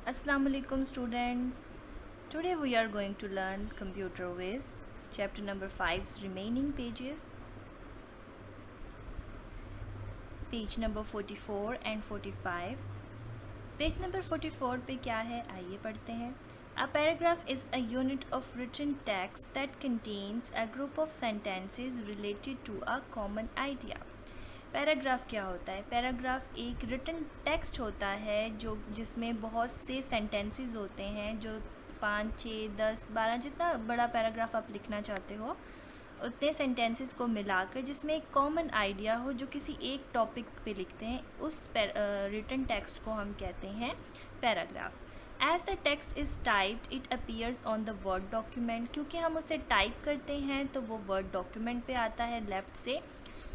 Assalamu alaikum students. Today we are going to learn Computer Viz, chapter number 5's remaining pages, page number 44 and 45. Page number 44 पे क्या है आइए पढ़ते हैं. A paragraph is a unit of written text that contains a group of sentences related to a common idea. Paragraph क्या होता है? Paragraph एक रिटन टेक्स्ट होता है जो जिसमें बहुत से सेंटेंसेस होते हैं, जो 5, 6, 10, 12 जितना बड़ा पैराग्राफ आप लिखना चाहते हो उतने सेंटेंसेस को मिलाकर जिसमें एक कॉमन आइडिया हो जो किसी एक टॉपिक पे लिखते हैं, उस रिटन टेक्स्ट को हम कहते हैं paragraph. As the text is typed it appears on the Word document. क्योंकि हम उसे टाइप करते हैं तो वो वर्ड डॉक्यूमेंट पे आता है लेफ़्ट से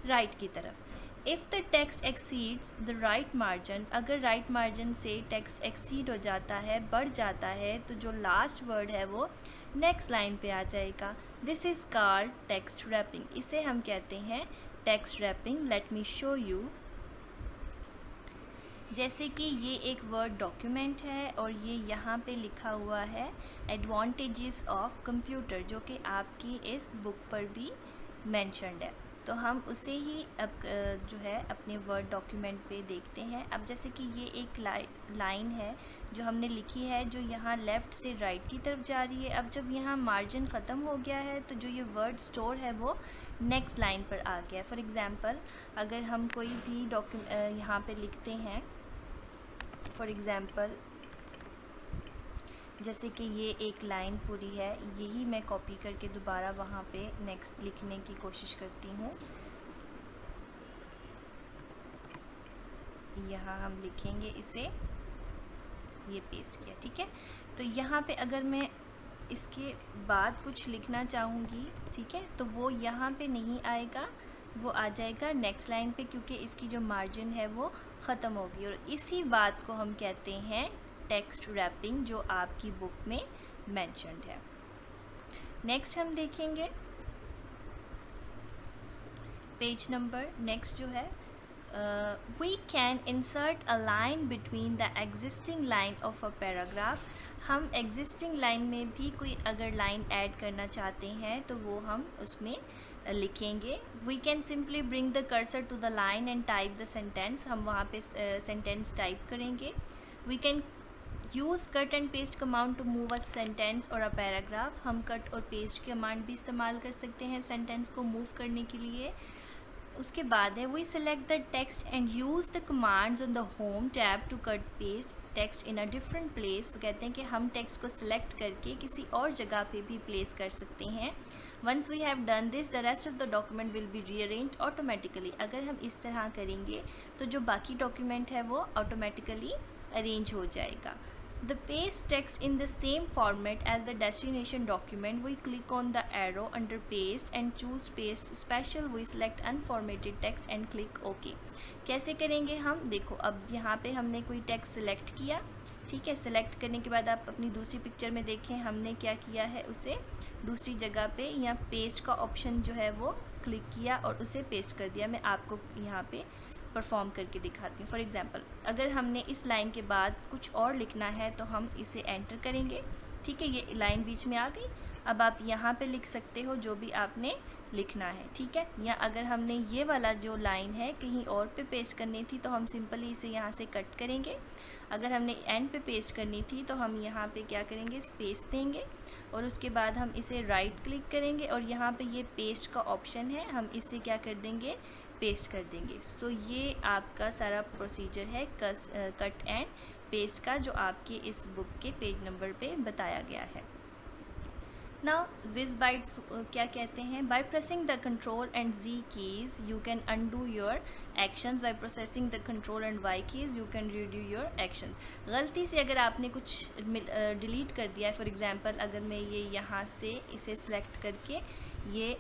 राइट की तरफ. If the text exceeds the right margin, अगर राइट मार्जिन से टेक्स्ट एक्सीड हो जाता है, बढ़ जाता है, तो जो लास्ट वर्ड है वो नेक्स्ट लाइन पे आ जाएगा. This is called text wrapping. इसे हम कहते हैं text wrapping. Let me show you. जैसे कि ये एक वर्ड डॉक्यूमेंट है और ये यहाँ पे लिखा हुआ है एडवांटेजेस ऑफ कंप्यूटर, जो कि आपकी इस बुक पर भी मेंशन्ड है. तो हम उसे ही अब जो है अपने वर्ड डॉक्यूमेंट पे देखते हैं. अब जैसे कि ये एक लाइन है जो हमने लिखी है, जो यहाँ लेफ़्ट से राइट की तरफ जा रही है. अब जब यहाँ मार्जिन ख़त्म हो गया है तो जो ये वर्ड स्टोर है वो नेक्स्ट लाइन पर आ गया है. फॉर एग्ज़ाम्पल अगर हम कोई भी यहाँ पे लिखते हैं, फॉर एग्ज़ाम्पल जैसे कि ये एक लाइन पूरी है, यही मैं कॉपी करके दोबारा वहाँ पे नेक्स्ट लिखने की कोशिश करती हूँ. यहाँ हम लिखेंगे इसे, ये पेस्ट किया, ठीक है. तो यहाँ पे अगर मैं इसके बाद कुछ लिखना चाहूँगी, ठीक है, तो वो यहाँ पे नहीं आएगा, वो आ जाएगा नेक्स्ट लाइन पे, क्योंकि इसकी जो मार्जिन है वो ख़त्म होगी. और इसी बात को हम कहते हैं टेक्स्ट रैपिंग, जो आपकी बुक में मेंशन्ड है. नेक्स्ट हम देखेंगे पेज नंबर नेक्स्ट जो है, we can insert a line between the existing line of a paragraph. हम एग्जिस्टिंग लाइन में भी कोई अगर लाइन ऐड करना चाहते हैं तो वो हम उसमें लिखेंगे. We can simply bring the cursor to the line and type the sentence. हम वहाँ पे सेंटेंस टाइप करेंगे. We can use cut and paste command to move a sentence और अ पैराग्राफ. हम कट और पेस्ट कमांड भी इस्तेमाल कर सकते हैं सेंटेंस को मूव करने के लिए. उसके बाद है we select the text and use the commands on the home tab to cut paste text in a different place. तो कहते हैं कि हम टेक्स्ट को सिलेक्ट करके किसी और जगह पे भी प्लेस कर सकते हैं. Once we have done this the rest of the document will be rearrange automatically. अगर हम इस तरह करेंगे तो जो बाकी डॉक्यूमेंट है वो ऑटोमेटिकली अरेंज हो जाएगा. The paste text in the same format as the destination document. We click on the arrow under paste and choose paste special. We select unformatted text and click OK. कैसे करेंगे हम? देखो अब यहाँ पे हमने कोई टेक्स्ट सिलेक्ट किया, ठीक है. सिलेक्ट करने के बाद आप अपनी दूसरी पिक्चर में देखें हमने क्या किया है, उसे दूसरी जगह पे यहाँ पेस्ट का ऑप्शन जो है वो क्लिक किया और उसे पेस्ट कर दिया. मैं आपको यहाँ पे परफॉर्म करके दिखाती हूँ. फॉर एग्ज़ाम्पल अगर हमने इस लाइन के बाद कुछ और लिखना है तो हम इसे एंटर करेंगे, ठीक है. ये लाइन बीच में आ गई. अब आप यहाँ पे लिख सकते हो जो भी आपने लिखना है, ठीक है. या अगर हमने ये वाला जो लाइन है कहीं और पे पेस्ट करनी थी तो हम सिंपली इसे यहाँ से कट करेंगे. अगर हमने एंड पे पेस्ट करनी थी तो हम यहाँ पे क्या करेंगे, स्पेस देंगे और उसके बाद हम इसे राइट क्लिक करेंगे और यहाँ पे ये पेस्ट का ऑप्शन है, हम इसे क्या कर देंगे, पेस्ट कर देंगे. सो ये आपका सारा प्रोसीजर है कट एंड पेस्ट का, जो आपके इस बुक के पेज नंबर पे बताया गया है. नाउ विज बाइट्स क्या कहते हैं, by pressing the control and G keys you can undo your actions. By processing the control and Y keys you can redo your actions. गलती से अगर आपने कुछ डिलीट कर दिया है, फॉर एग्जांपल अगर मैं ये यहाँ से इसे सिलेक्ट करके ये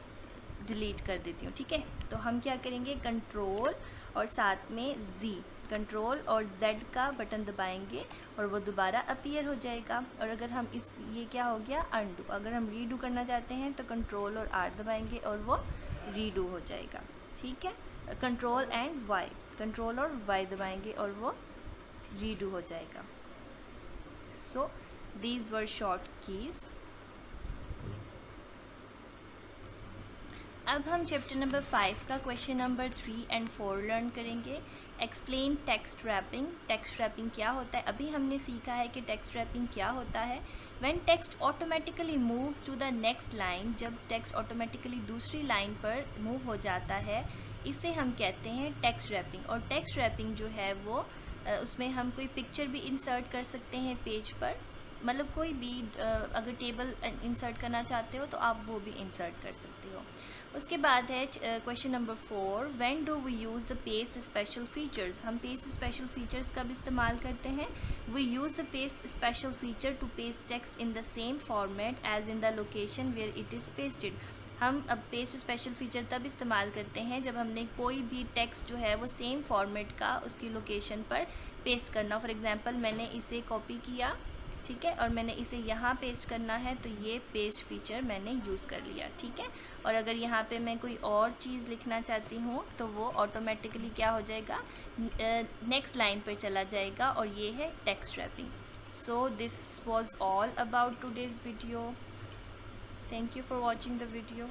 डिलीट कर देती हूँ, ठीक है. तो हम क्या करेंगे, कंट्रोल और साथ में जी, कंट्रोल और जेड का बटन दबाएंगे और वो दोबारा अपीयर हो जाएगा. और अगर हम ये क्या हो गया, अनडू. अगर हम रीडू करना चाहते हैं तो कंट्रोल और आर दबाएंगे और वो रीडू हो जाएगा, ठीक है. कंट्रोल एंड वाई, कंट्रोल और वाई दबाएंगे और वो रीडू हो जाएगा. So these were short keys. अब हम चैप्टर नंबर 5 का क्वेश्चन नंबर 3 एंड 4 लर्न करेंगे. Explain text wrapping. Text wrapping क्या होता है? अभी हमने सीखा है कि टेक्स्ट रैपिंग क्या होता है. When text automatically moves to the next line, जब टेक्स्ट ऑटोमेटिकली दूसरी लाइन पर मूव हो जाता है, इसे हम कहते हैं टेक्स्ट रैपिंग. और टेक्स्ट रैपिंग जो है वो उसमें हम कोई पिक्चर भी इंसर्ट कर सकते हैं पेज पर, मतलब कोई भी अगर टेबल इंसर्ट करना चाहते हो तो आप वो भी इंसर्ट कर सकते हो. उसके बाद है question number 4. When do we use the paste special features. हम पेस्ट स्पेशल फीचर्स कब इस्तेमाल करते हैं? We use the paste special feature to paste text in the same format as in the location where it is pasted. हम अब paste special feature तब इस्तेमाल करते हैं जब हमने कोई भी टेक्स्ट जो है वो सेम फॉर्मेट का उसकी लोकेशन पर पेस्ट करना. फॉर एग्जांपल मैंने इसे कॉपी किया, ठीक है, और मैंने इसे यहाँ पेस्ट करना है, तो ये पेस्ट फीचर मैंने यूज़ कर लिया, ठीक है. और अगर यहाँ पे मैं कोई और चीज़ लिखना चाहती हूँ तो वो ऑटोमेटिकली क्या हो जाएगा, नेक्स्ट लाइन पर चला जाएगा, और ये है text wrapping. So this was all about today's video. Thank you for watching the video.